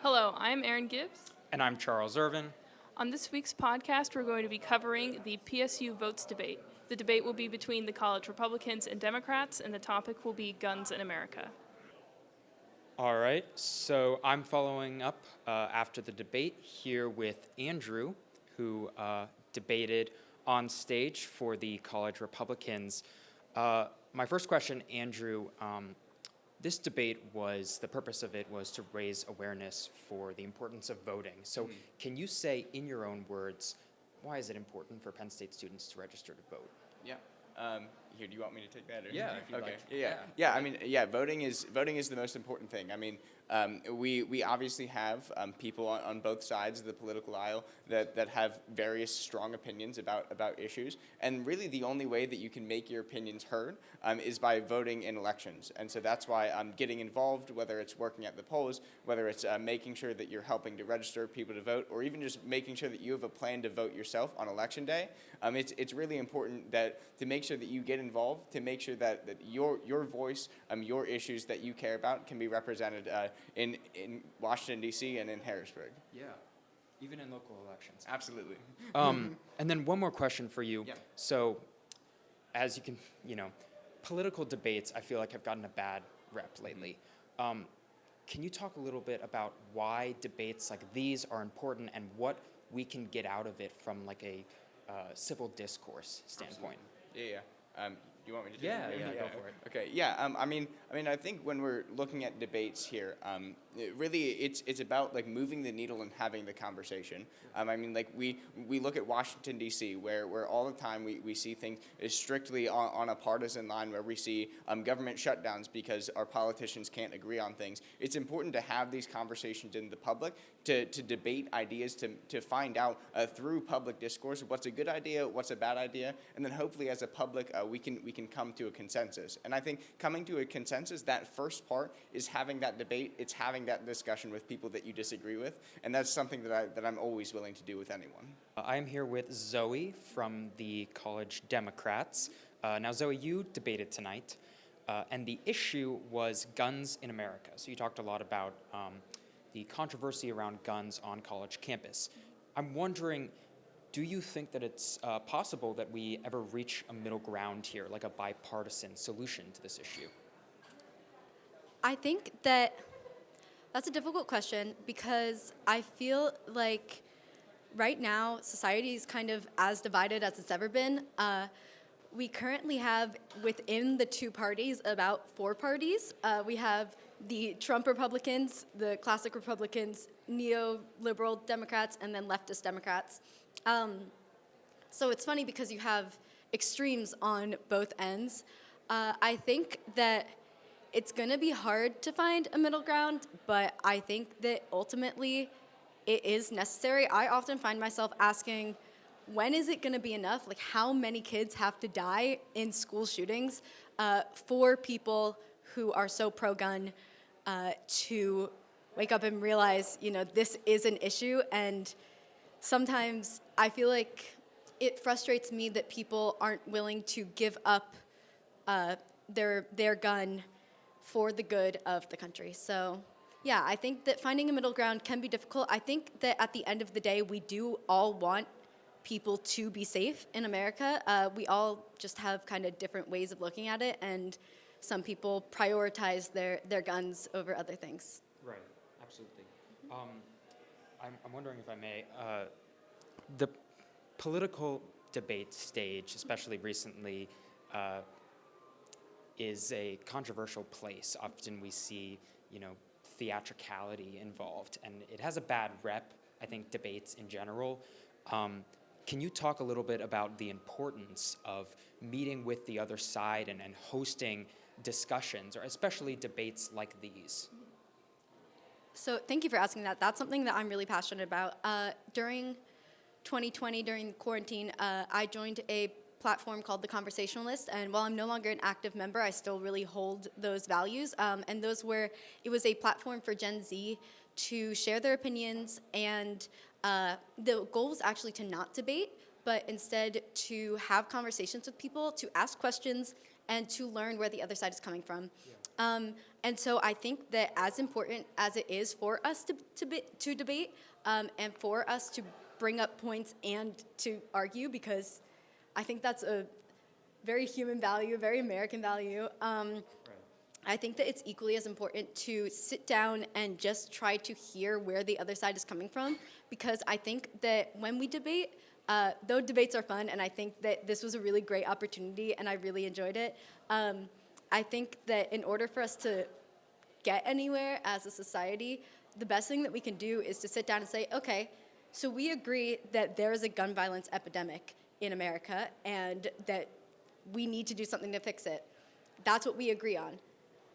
Hello, I'm Erin Gibbs. And I'm Charles Irvin. On this week's podcast, we're going to be covering the PSU votes debate. The debate will be between the college Republicans and Democrats, and the topic will be guns in America. All right, so I'm following up after the debate here with Andrew, who debated on stage for the college Republicans. My first question, Andrew, this debate the purpose of it was to raise awareness for the importance of voting. So can you say in your own words, why is it important for Penn State students to register to vote? Yeah. Here, do you want me to take that? Or? Yeah, if you'd okay. like. Yeah. I mean, voting is the most important thing. I mean, we obviously have people on both sides of the political aisle that have various strong opinions about issues, and really the only way that you can make your opinions heard is by voting in elections. And so that's why I'm getting involved, whether it's working at the polls, whether it's making sure that you're helping to register people to vote, or even just making sure that you have a plan to vote yourself on election day. It's really important to make sure that you get involved, to make sure that your voice, your issues that you care about can be represented in Washington, D.C. and in Harrisburg. Yeah, even in local elections. Absolutely. And then one more question for you. Yeah. So, as you can, political debates I feel like have gotten a bad rep lately. Can you talk a little bit about why debates like these are important and what we can get out of it from like a civil discourse standpoint? Absolutely. Yeah. Do you want me to do Yeah, it? go for it. Okay. Yeah. I mean, I think when we're looking at debates here, it's about like moving the needle and having the conversation. I mean, like we look at Washington D.C. where all the time we see things is strictly on a partisan line, where we see government shutdowns because our politicians can't agree on things. It's important to have these conversations in the public, to debate ideas, to find out through public discourse what's a good idea, what's a bad idea, and then hopefully as a public we can come to a consensus. And I think coming to a consensus, that first part is having that debate. It's having that discussion with people that you disagree with, and that's something that I'm always willing to do with anyone. I'm here with Zoe from the College Democrats. Now, Zoe, you debated tonight, and the issue was guns in America. So you talked a lot about the controversy around guns on college campus. I'm wondering, do you think that it's possible that we ever reach a middle ground here, like a bipartisan solution to this issue? I think that's a difficult question, because I feel like right now society is kind of as divided as it's ever been. We currently have within the two parties about four parties. We have the Trump Republicans, the classic Republicans, neoliberal Democrats, and then leftist Democrats. So it's funny because you have extremes on both ends. I think that it's going to be hard to find a middle ground, but I think that ultimately it is necessary. I often find myself asking, when is it going to be enough? Like, how many kids have to die in school shootings for people who are so pro-gun to wake up and realize, this is an issue? And sometimes I feel like it frustrates me that people aren't willing to give up their gun for the good of the country. So, yeah, I think that finding a middle ground can be difficult. I think that at the end of the day, we do all want people to be safe in America. We all just have kind of different ways of looking at it, and some people prioritize their guns over other things. Right, absolutely. I'm wondering if I may, the political debate stage, especially recently, is a controversial place. Often we see, theatricality involved, and it has a bad rep, I think, debates in general. Can you talk a little bit about the importance of meeting with the other side and hosting discussions, or especially debates like these? So thank you for asking that. That's something that I'm really passionate about. During 2020, during quarantine, I joined a platform called The Conversationalist, and while I'm no longer an active member, I still really hold those values. And it was a platform for Gen Z to share their opinions, and the goal was actually to not debate, but instead to have conversations with people, to ask questions, and to learn where the other side is coming from. And so I think that as important as it is for us to debate and for us to bring up points and to argue, because I think that's a very human value, very American value. I think that it's equally as important to sit down and just try to hear where the other side is coming from, because I think that when we debate, though debates are fun, and I think that this was a really great opportunity and I really enjoyed it, I think that in order for us to get anywhere as a society, the best thing that we can do is to sit down and say, okay, so we agree that there is a gun violence epidemic in America and that we need to do something to fix it. That's what we agree on.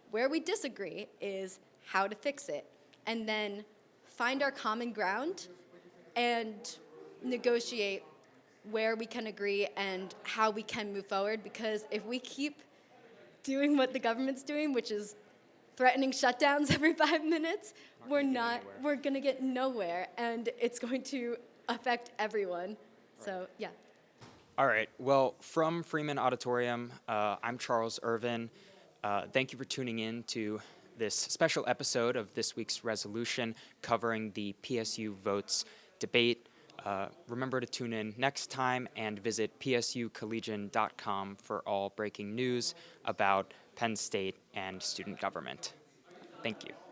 Where we disagree is how to fix it, and then find our common ground and negotiate where we can agree and how we can move forward, because if we keep doing what the government's doing, which is threatening shutdowns every 5 minutes, we're going to get nowhere, and it's going to affect everyone. Right. So, yeah. All right. Well, from Freeman Auditorium, I'm Charles Irvin. Thank you for tuning in to this special episode of this week's resolution covering the PSU votes debate. Remember to tune in next time and visit psucollegian.com for all breaking news about Penn State and student government. Thank you.